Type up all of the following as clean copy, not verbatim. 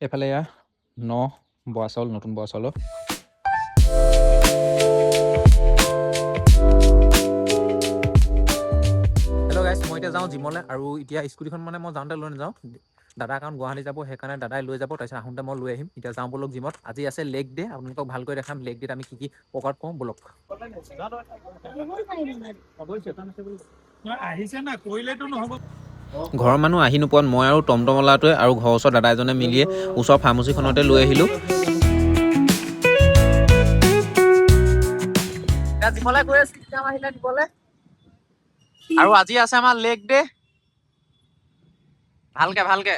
এফালে এয়া বৰা চাউল, নতুন বৰা চাউলৰ। হেল্ল' গাইছ, মই এতিয়া যাওঁ জিমলৈ। আৰু এতিয়া স্কুটিখন মানে মই যাওঁতে লৈ নাযাওঁ, দাদা কাৰণ গুৱাহাটী যাব, সেইকাৰণে দাদাই লৈ যাব। তাৰপিছত আহোঁতে মই লৈ আহিম। এতিয়া যাওঁ বলক জিমত। আজি আছে লেগ ডে, আপোনালোকক ভালকৈ দেখাম লেগ ডেত আমি কি কি ৱৰ্কআউট কৰোঁ বলক। ঘৰৰ মানুহ আহি নোপোৱাত মই আৰু টমটমলাটোৱে আৰু ঘৰৰ ওচৰৰ দাদা এজনে মিলিয়ে ওচৰৰ ফাৰ্মাচীখনতে লৈ আহিলোঁ। জিমলৈ গৈ আছোঁ, আহিলে দিবলৈ। আৰু আজি আছে আমাৰ লেগ ডে। ভালকে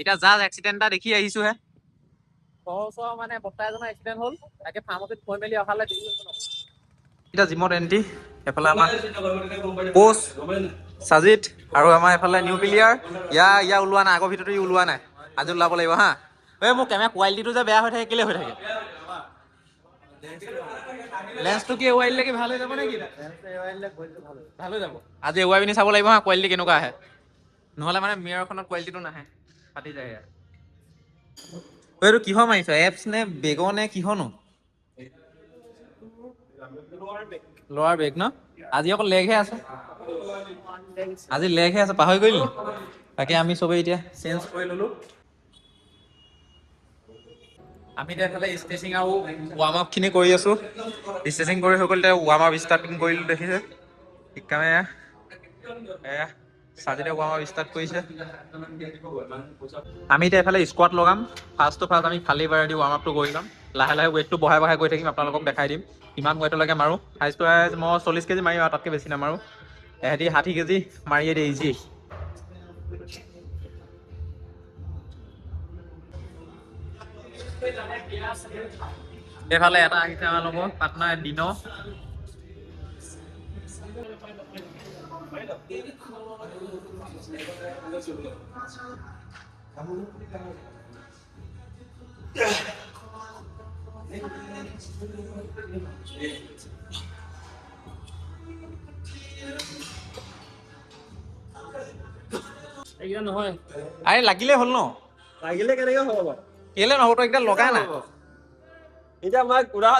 এতিয়া জাষ্ট এক্সিডেণ্ট এটা দেখি আহিছোহে। ঘৰৰ মানে বৰ্তা এজনৰ এক্সিডেণ্ট হ'ল, তাকে ফাৰ্মাচীত থৈ মেলি অহালে দেৰি হ'ব ন। এতিয়া জিমত এণ্ট্ৰি। এফালে আমাৰ কোচ সাজিদ আৰু আমাৰ এফালে নিউ প্লেয়াৰ। ইয়া ওলোৱা নাই, আগৰ ভিতৰতো ওলোৱা নাই। আজি ওলাব লাগিব হা। এই মোৰ কেমেৰা কোৱালিটিটো যে বেয়া হৈ থাকে, কেলে হৈ থাকে? লেন্সটো কি এৱাই দিলে কি ভাল হৈ যাব নেকি? ভাল হৈ যাব। আজি এৱাই পিনি চাব লাগিব হা, কোৱালিটি কেনেকুৱা আহে। নহ'লে মানে মিৰৰখনত কোৱালিটিটো নাহে, ফাটি যায়। এইটো কিহৰ মাৰিছ, এপছ নে বেগৰ নে কিহৰনো? লৱাৰ বেগ ন? আজি অকল লেগহে আছে। আজি লেগহে আছে, পাহৰি গ'লি নি? তাকে আমি চবেই এতিয়া চেঞ্জ কৰি ল'লো। আমি এতিয়া এইফালে ষ্ট্ৰেচিং আৰু ৱাৰ্ম আপ খিনি কৰি আছো। ষ্ট্ৰেচিং কৰি হৈ গ'ল, এতিয়া ৱাৰ্ম আপ ষ্টাৰ্টিং কৰিলো। দেখিছে এয়া সাজিদে ৱাৰ্ম আপ ষ্টাৰ্ট কৰিছে। আমি এতিয়া এইফালে স্কোৱাড লগাম। ফাৰ্ষ্ট আমি খালী বাৰে দি ৱাৰ্ম আপটো কৰি ল'ম। লাহে লাহে ৱেইটটো বঢ়াই গৈ থাকিম, আপোনালোকক দেখাই দিম কিমান ৱেইটলৈকে মাৰো। হাইষ্ট টু হাইষ্ট মই 40 কেজি মাৰিম আৰু তাতকৈ বেছি নামাৰো। এহেঁতি 60 কেজি মাৰিয়ে দিয়ে ইজি। এইফালে এটা আহিছে আমাৰ লগত পাৰ্টনাৰ দিন। নহয় আৰে লাগিলে হ'ল ন? লাগিলে কেনেকে হ'ব বাৰু? কেলে নহব? তই একদম লগা নাই। এতিয়া মই পুৰা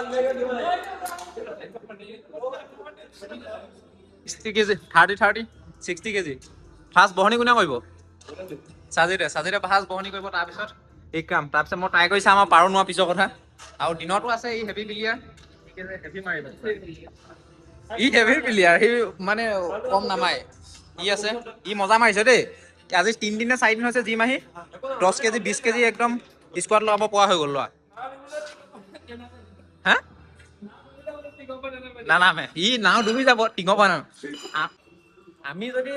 60 কেজি 30 60 কেজি ফাৰ্ষ্ট বহনি কোনে কৰিব? সাজিদে ফাৰ্ষ্ট বহনি কৰিব। তাৰপিছত তাৰপিছত মই ট্ৰাই কৰি চাম আৰু পাৰো নোৱাৰ পিছৰ কথা। আৰু দিনতো আছে এই হেভি প্লেয়াৰ, হেভি মাৰিব। ই হেভি প্লেয়াৰ, সি মানে কম নামাৰে। ই আছে, ই মজা মাৰিছে দেই। আজি 3 দিন নে 4 দিন হৈছে জিম আহি 10 কেজি 20 কেজি একদম স্কোৱাড লগাব পৰা হৈ গ'ল ল'ৰা। হা নানামে, ই নাও ডুবি যাব টিঙৰ পৰা নামে। আমি যদি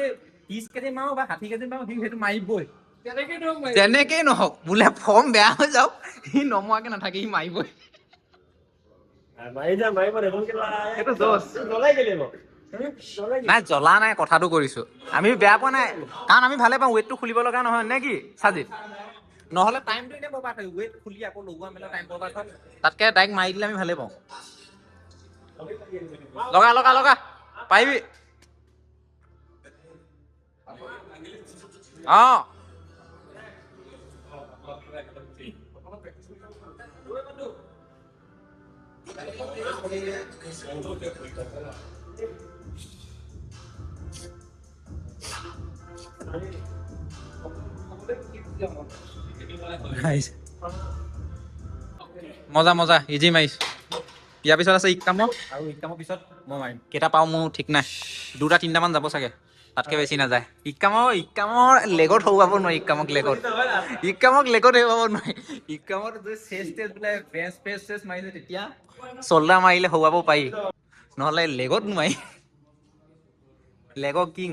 30 কেজি মাৰো বা 60 কেজি মাৰো, সি সেইটো মাৰিবই। যেনেকেই নহওক, বোলে ফৰ্ম বেয়া হৈ যাওক, সি নমৰাকে নাথাকে, সি মাৰিবই। নাই জ্বলা নাই, কথাটো কৰিছো। আমি বেয়া পোৱা নাই, কাৰণ আমি ভালে পাওঁ। ৱেইটটো খুলিব লগা নহয় নে কি সাজিদ? নহ'লে টাইমটো এনে বৰবাদ হয়, ৱেইট খুলি আকৌ লগোৱা মেলা টাইম বৰবাদ হয়। তাতকে ডাইৰেক্ট মাৰি দিলে আমি ভালে পাওঁ। লগা পাৰিবি। অ মজা ইজি মাৰিছ। ইয়াৰ পিছত আছে ইকামৰ, আৰু ইকামৰ পিছত মই মাৰিম। কেইটা পাওঁ মোৰ ঠিক নাই, 2-3টা মান যাব চাগে, তাতকে বেছি নাযায়। ইকামৰ লেগত হৰুৱাব নোৱাৰি। ইকামক লেগত হৰুৱাব নোৱাৰি। ইকামত চেষ্ট বোলে বেঞ্চ প্ৰেছ মাৰিলে তেতিয়া চল্ডাৰ মাৰিলে হৰুৱাব পাৰি, নহ'লে লেগত নোৱাৰি। লেগৰ কিং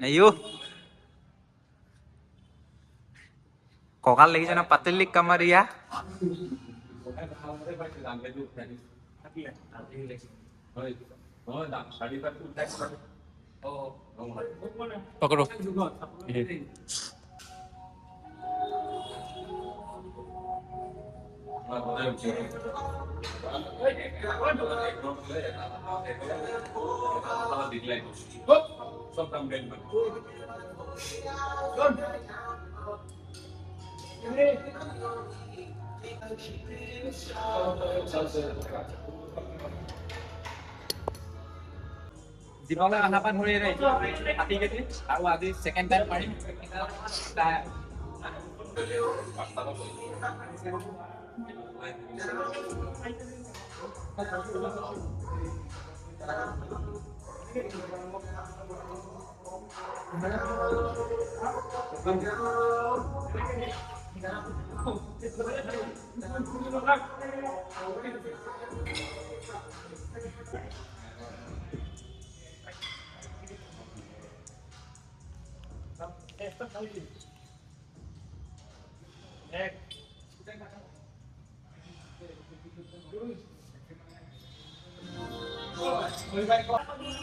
আইও কঁকাল দেখিছে ন? পাতলি কামাৰিয়া। পকৰো। জিমলৈ অহাৰ পৰা ধৰি হাতী কেজি আৰু আজি ছেকেণ্ড টাইম মাৰিম।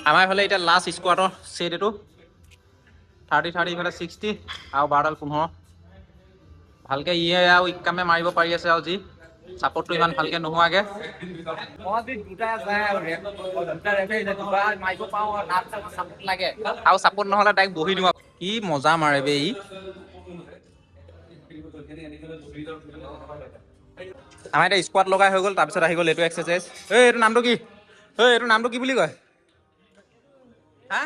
আমাৰ এইফালে এতিয়া লাষ্ট স্কোৱাডৰ ছেট এইটো 30 ইফালে 60 আৰু 12ডাল 15 ভালকে ইয়ে আৰু ইকামে মাৰিব পাৰি আছে আৰু যি চাপৰ্টটো ইমান ভালকে নোহোৱাকে আৰু চাপৰ্ট নহ'লে ডাইৰেক্ট বহি দিওঁ কি মজা মাৰে বে ই আমাৰ এতিয়া স্কোৱাড লগাই হৈ গ'ল তাৰপিছত আহি গ'ল এইটো এক্সাৰচাইজ এইটো নামটো কি এইটো নামটো কি বুলি কয় হা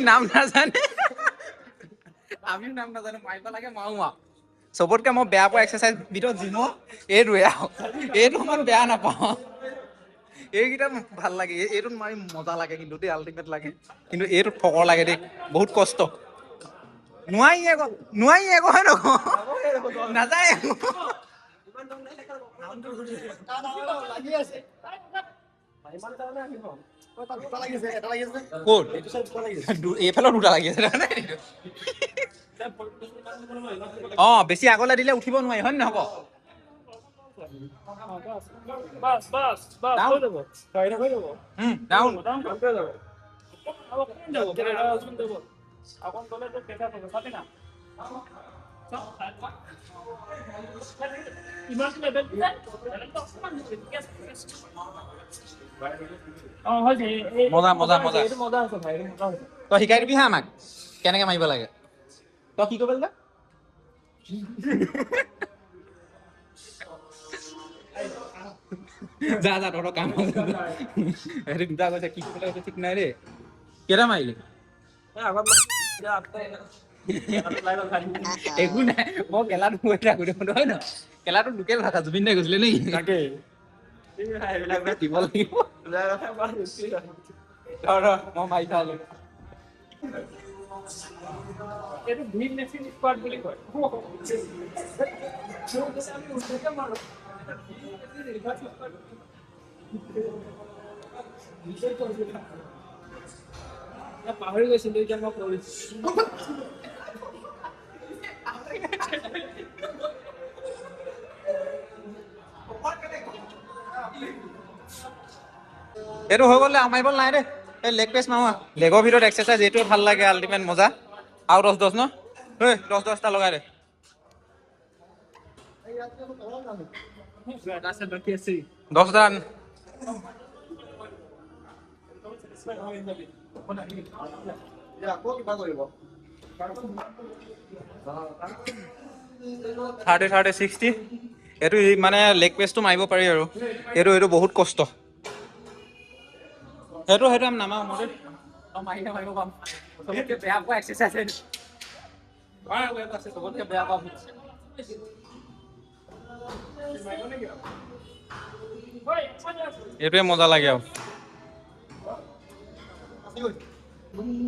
নাম নাজানে আমিও নাম নাজানো মাৰিব লাগে মাৰো আৰু চবতকে মই বেয়া পোৱা এক্সাৰচাইজ ভিতৰত জিমৰ এইটোৱে আৰু এইটো মই বেয়া নাপাওঁ এইকেইটা ভাল লাগে এইটোত মাৰি মজা লাগে কিন্তু দেই আল্টিমেট লাগে কিন্তু এইটোত ফকৰ লাগে দেই বহুত কষ্ট নোৱাৰি আকৌ হয় নকওঁ নাযায় এইফালৰ দুটা লাগি আছে বেছি আগলৈ দিলে উঠিব নোৱাৰি হয় নে নহ'ব তই শিকাই দিবি হা আমাক কেনেকে মাৰিব লাগে তই কি কৰিব লাগে যা তহঁতৰ কাম হেৰি দুটা কৈছে কি কৰিব লাগে ঠিক নাই দেই কেইটা মাৰিলি একো নাই মই কেলাটো গৈ থাকো দেখোন হয় ন কেলাটো লোকেল ভাষা জুবিন দাই গৈছিলে নেকি তাকে দিব লাগিব মই মাৰি চালো এইটো ভিম মেচিন স্কোৱাড বুলি কয় পাহৰি গৈছিলো এতিয়া মই কৰিছো এইটো হৈ গ'লে মাৰিব নাই দেই এই লেগ প্ৰেছ মাৰো লেগৰ ভিতৰত এক্সাৰচাইজ এইটোৱে ভাল লাগে আল্টিমেট মজা আৰু 10 ন 10টা লগাই দে 10টা আকৌ কিবা কৰিব 30 এইটো মানে লেগ প্ৰেছটো মাৰিব পাৰি আৰু এইটো বহুত কষ্ট সেইটো আমি নামাৰো মই মাৰিব পাম চবতকে বেয়া পোৱা এক্সাৰচাইজ চবতকে বেয়া পাম এইটোৱে মজা লাগে আৰু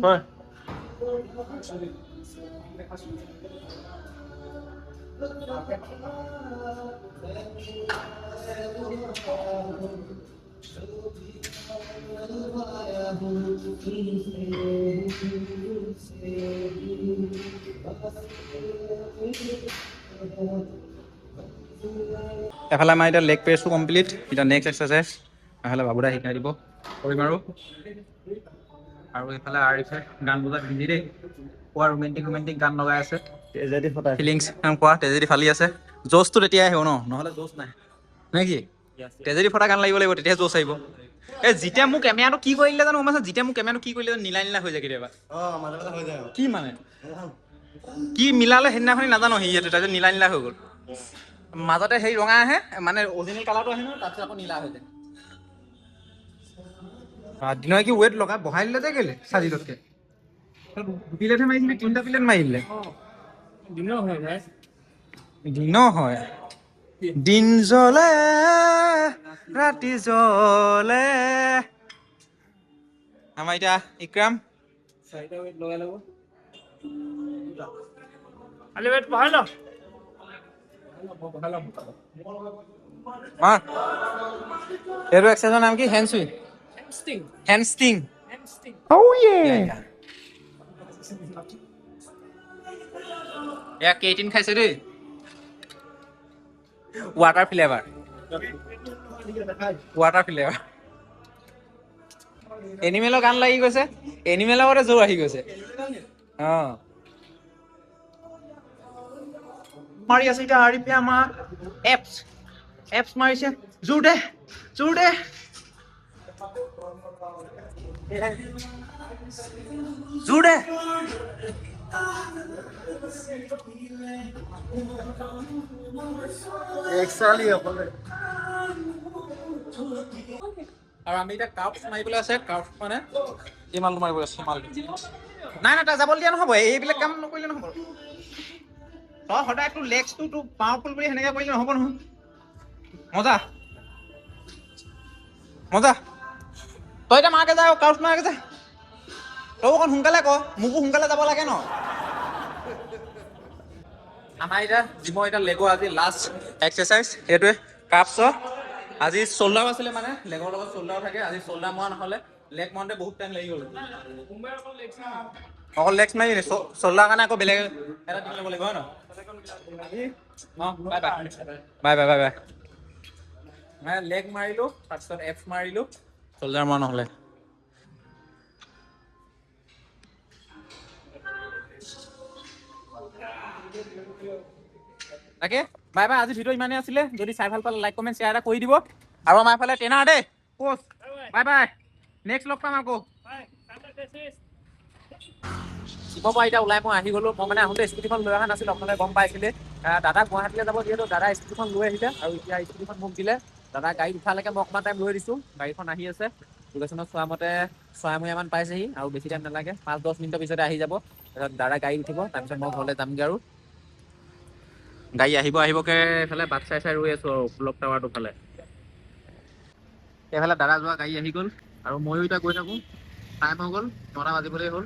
হয় এফালে আমাৰ এতিয়া লেগ প্ৰেছটো কমপ্লিট এতিয়া নেক্সট এক্সাৰচাইজ এফালে বাবুদাই শিকাই দিব কৰিম আৰু এইফালে আৰিফে গান বজাত বিজি দেই কোৱা ৰোমেণ্টিক গান লগাই আছে ফিলিংছ কোৱা তেজেদি ফালি আছে জোচটো তেতিয়া আহিব নহ'লে জোচ নাই নে কি তেজেদি ফটা গান লাগিব তেতিয়া জোচ আহিব এই যেতিয়া মোক কেমেৰাটো কি কৰিলে জানো, মই যেতিয়া মোক কেমেৰাটো কি কৰিলে জানো নীলা নীলা হৈ যায় কেতিয়াবা। মাজে মাজে হৈ যায়। কি মানে কি মিলালে সেইদিনাখনি নাজানো, সি এইটো তাৰপিছত নীলা নীলা হৈ গ'ল। মাজতে সেই ৰঙা আহে, মানে অৰিজিনেল কালাৰটো আহে নহয়, তাৰপিছত আকৌ নীলা হৈ যায়। দিনৰ কি ৱেট লগাই বহাই দিলে যে কেলে চাৰ্জিলতকে প্লেটহে মাৰিছিলে, 3টা প্লেট মাৰি দিলে। দিনৰ হয় ভাই। দিনৰ হয়, দিন জ্বলে ৰাতি জ্বলে। আমাৰ এতিয়া ইক্ৰাম 4টা ৱেট লগাই ল'ব। আলি ৱেট বহাই ল। এইটো এক্সাৰচাইজৰ নাম কি? হেণ্ডছুইং, হেণ্ডষ্টিং। এয়া কেইটিন খাইছে দেই, ৱাটাৰ ফ্লেভাৰ, ৱাটাৰ ফ্লেভাৰ। এনিমেলৰ গান লাগি গৈছে, এনিমেলৰ লগতে জোৰ আহি গৈছে। মাৰি আছে এতিয়া আৰিফে আমাৰ এপছ মাৰিছে, জোৰ দে জোৰ দে। জোৰ দে। আৰু আমি এতিয়া কাৰ্ভছ মাৰিবলৈ আছে, কাৰ্ভছ মানে এই মালটো মাৰিব আছে, মালটো নাই নাই, তাই যাবলৈ দিয়া নহ'ব, এইবিলাক কাম নকৰিলে নহ'ব। তই সদায় তোৰ লেগছটো তোৰ পাৱাৰফুল বুলি সেনেকে কৰিলে নহ'ব নহয়। মজা মজা, তই এতিয়া মাকে যা, কাৰ্ভছ মাৰকে যা। তই অকণ সোনকালে কৰ, মোকো সোনকালে যাব লাগে ন। আমাৰ এতিয়া জিমৰ এতিয়া লেগৰ আজি লাষ্ট এক্সাৰচাইজ, সেইটোৱে কাৰ্ভছৰ। আজি চল্ডাৰ আছিলে, মানে লেগৰ লগত চল্ডাৰ থাকে। আজি চল্ডাৰ মৰা নহ'লে, লেগ মাৰোঁতে বহুত টাইম লাগি গ'ল। অকল লেগছ মাৰি চল্ডাৰ কাৰণে আকৌ বেলেগ এটা টিম ল'ব লাগিব, হয় নহয়? Bye bye bye bye. মই লেগ মাৰিলোঁ, তাৰপিছত এপছ মাৰিলোঁ, চল্ডাৰ মৰা নহ'লে। তাকে বাই বাই, আজি ভিডিঅ' ইমানেই আছিলে। যদি চাই ভাল পালে লাইক কমেণ্ট শ্বেয়াৰ এটা কৰি দিব। আৰু আমাৰ এইফালে ট্ৰেইনাৰ দেই, কোচ। বাই বাই, নেক্সট লগ পাম আকৌ। জিমৰ পৰা এতিয়া ওলাই মই আহি গ'লো। মই মানে আহোঁতে স্কুটিখন লৈ অহা নাছিলোঁ, আপোনালোকে গম পাইছিলে। দাদা গুৱাহাটীলৈ যাব, যিহেতু দাদা স্কুটিখন লৈ আহিলে, আৰু এতিয়া স্কুটিখন মোক দিলে। দাদা গাড়ীত উঠালৈকে মই অকণমান টাইম ৰৈ দিছোঁ। গাড়ীখন আহি আছে, লোকেশ্যনত চোৱা মতে 6:30 পাইছেহি, আৰু বেছি টাইম নালাগে, 5-10 মিনিটৰ পিছতে আহি যাব। তাৰপিছত দাদা গাড়ী উঠিব, তাৰপিছত মই ঘৰলৈ যামগৈ। আৰু গাড়ী আহিবকে এইফালে বাট চাই চাই ৰৈ আছোঁ আৰু ক্লক টাৱাৰটোৰ ফালে। এইফালে দাদা যোৱা গাড়ী আহি গ'ল, আৰু ময়ো এতিয়া গৈ থাকোঁ। টাইম হৈ গ'ল, 9টা বাজিবলৈ হ'ল।